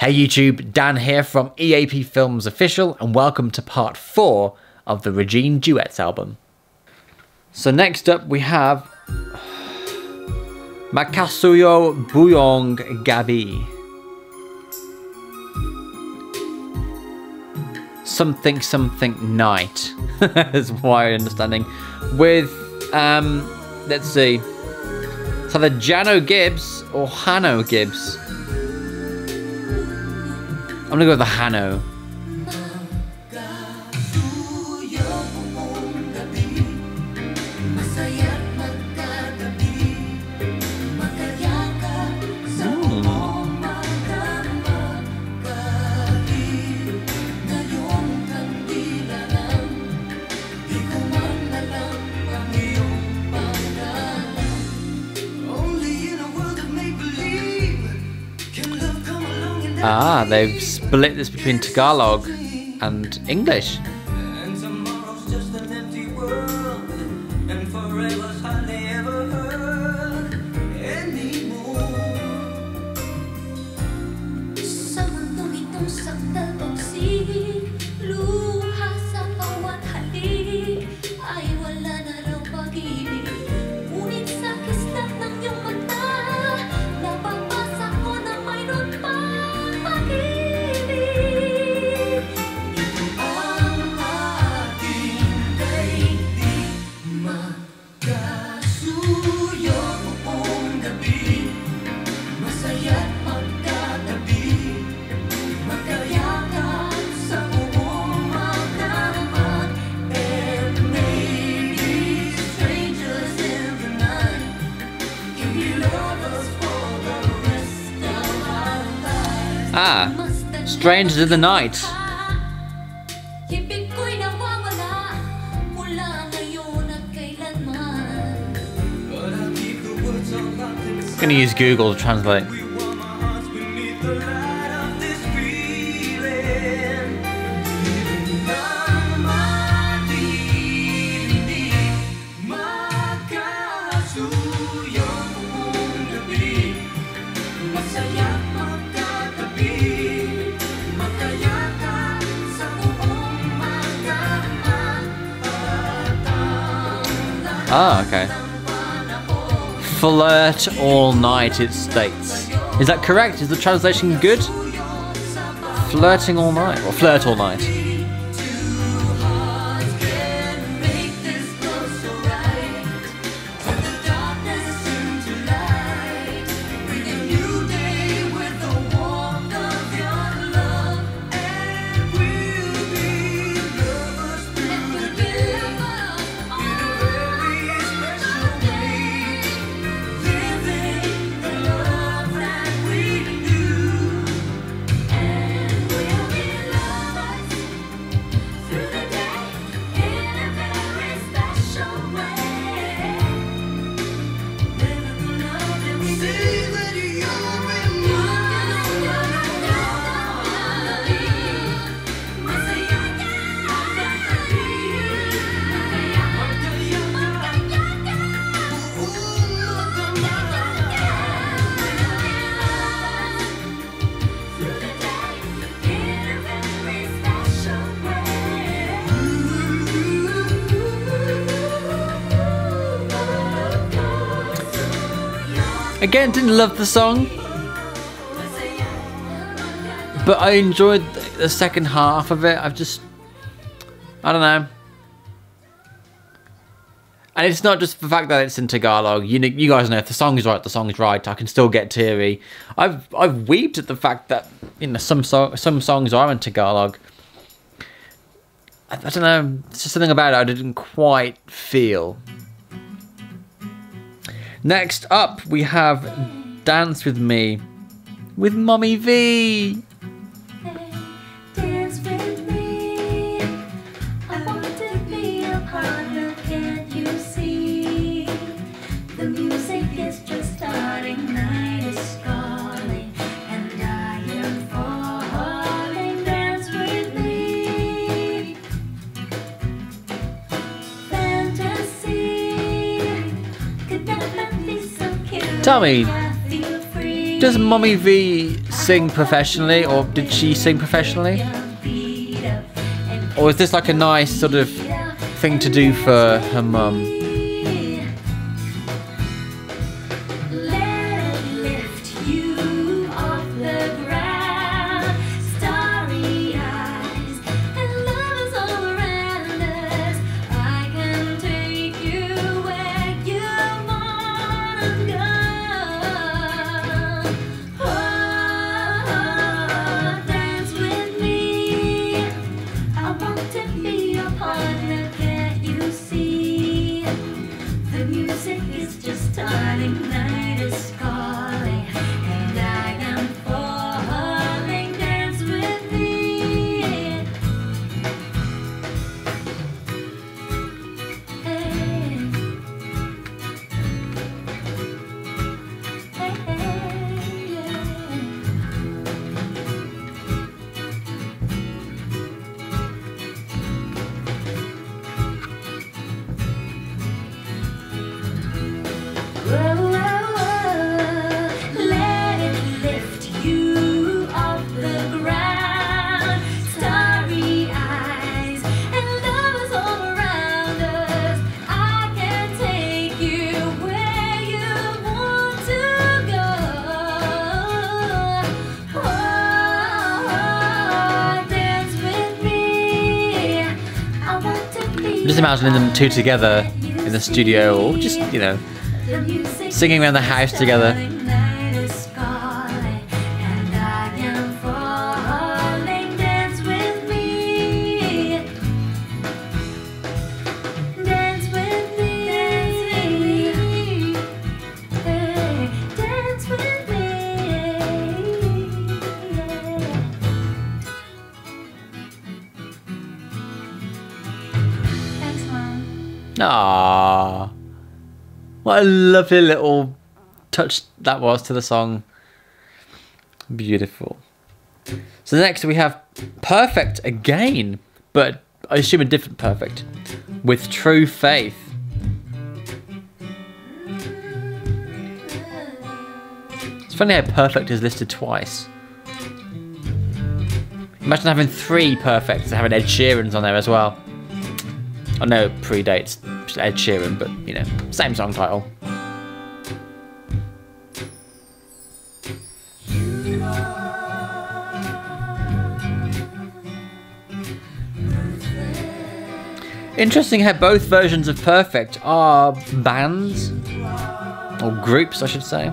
Hey YouTube, Dan here from EAP Films Official, and welcome to part 4 of the Regine Duets album. So next up we have Makasuyo Buyong Gabi. Something something night is my understanding. With let's see. It's either Jano Gibbs or Hano Gibbs. I'm gonna go with the Hano. Ah, they've split this between Tagalog and English. Ah, Strangers in the Night. I'm gonna use Google to translate. Ah, okay. Flirt all night, it states. Is that correct? Is the translation good? Flirting all night, or flirt all night? Again, didn't love the song, but I enjoyed the second half of it. I don't know. And it's not just the fact that it's in Tagalog. You guys know if the song is right, the song is right. I can still get teary. I've weeped at the fact that some songs are in Tagalog. I don't know. It's just something about it I didn't quite feel. Next up, we have Dance With Me with Mommy V. Dance with me. I want to be a partner, can't you see? The music is just starting, night is calling, and I am falling. Dance with me. Fantasy. Could that be so cute? Tell me, does Mommy V sing professionally, or did she sing professionally? Or is this like a nice sort of thing to do for her mum? Just imagining them two together in the studio, or just, you know, singing around the house together. Ah, what a lovely little touch that was to the song. Beautiful. So next we have Perfect again, but I assume a different Perfect, with True Faith. It's funny how Perfect is listed twice. Imagine having 3 Perfects and having Ed Sheeran's on there as well. I know it predates Ed Sheeran, but, you know, same song title. Interesting how both versions of Perfect are bands, or groups I should say.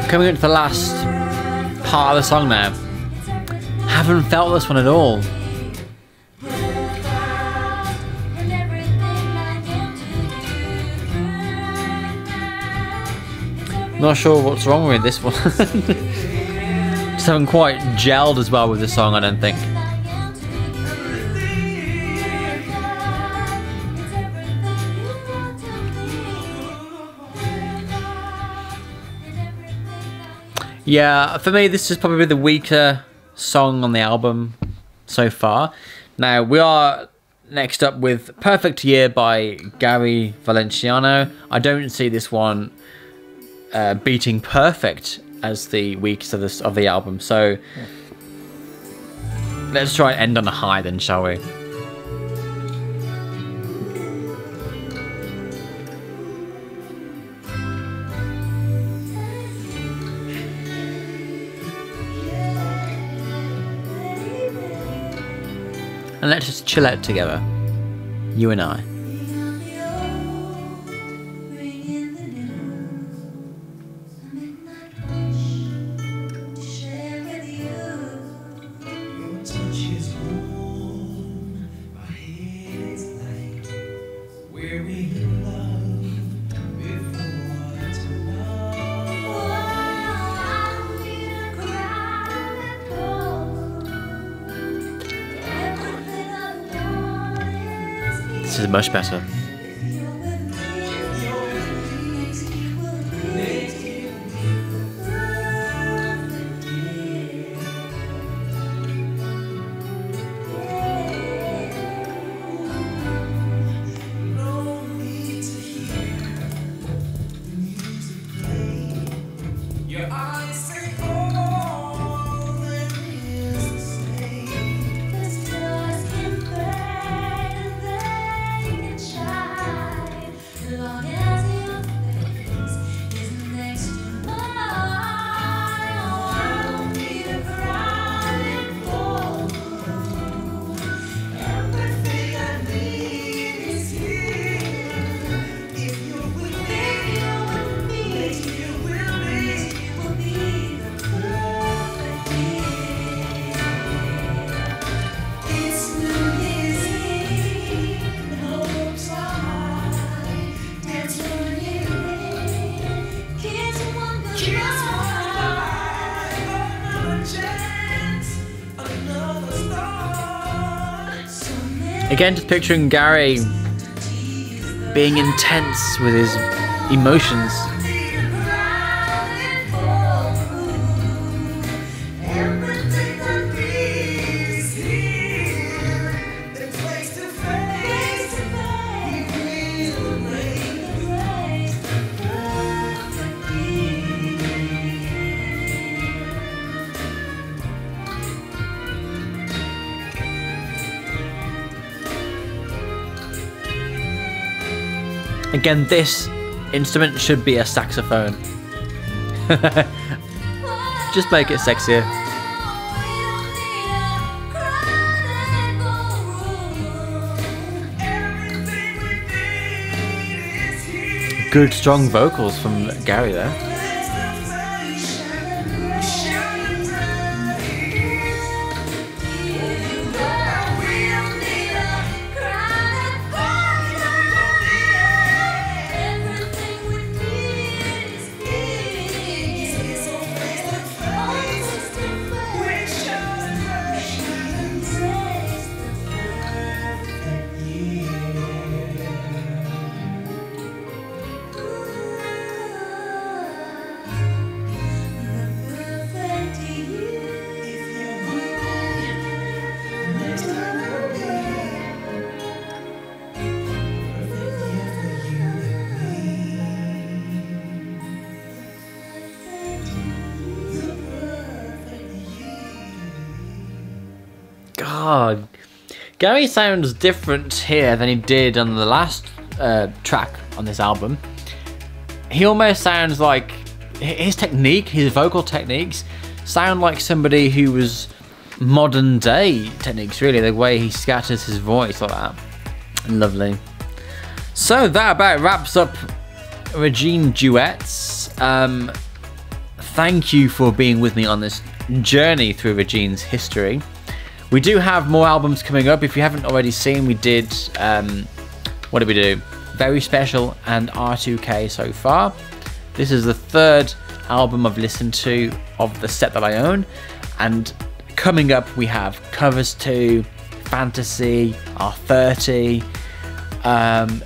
Coming into the last part of the song now. Haven't felt this one at all. Not sure what's wrong with this one. Just haven't quite gelled as well with the song, I don't think. Yeah, for me, this is probably the weaker song on the album so far. Now, we are next up with Perfect Year by Gary Valenciano. I don't see this one beating Perfect as the weakest of the album, so let's try and end on a high then, shall we? And let's just chill out together, you and I. This is much better. Again, just picturing Gary being intense with his emotions. Again, this instrument should be a saxophone. Just make it sexier. Good strong vocals from Gary there. God, Gary sounds different here than he did on the last track on this album. He almost sounds like his technique, his vocal techniques, sound like somebody who was modern day techniques, really, the way he scatters his voice like that. Lovely. So that about wraps up Regine Duets. thank you for being with me on this journey through Regine's history. We do have more albums coming up. If you haven't already seen, we did, what did we do? Very Special and R2K so far. This is the third album I've listened to of the set that I own. And coming up, we have Covers 2, Fantasy, R30,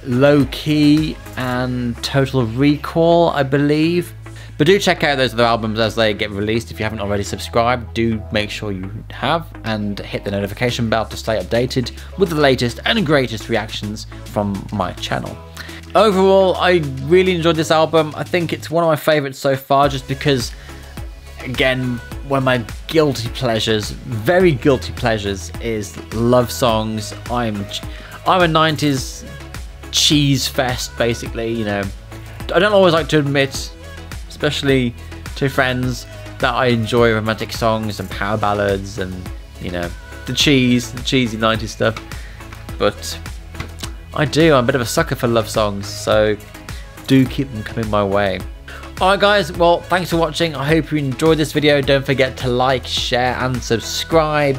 Low Key, and Total Recall, I believe. But do check out those other albums as they get released. If you haven't already subscribed, do make sure you have, and hit the notification bell to stay updated with the latest and greatest reactions from my channel. Overall, I really enjoyed this album. I think it's one of my favorites so far, just because, again, one of my guilty pleasures, very guilty pleasures, is love songs. I'm a 90s cheese fest, basically. You know, I don't always like to admit, especially to friends, that I enjoy romantic songs and power ballads and, you know, the cheesy 90s stuff. But I do. I'm a bit of a sucker for love songs, so do keep them coming my way. Alright guys, well, thanks for watching. I hope you enjoyed this video. Don't forget to like, share and subscribe,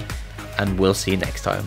and we'll see you next time.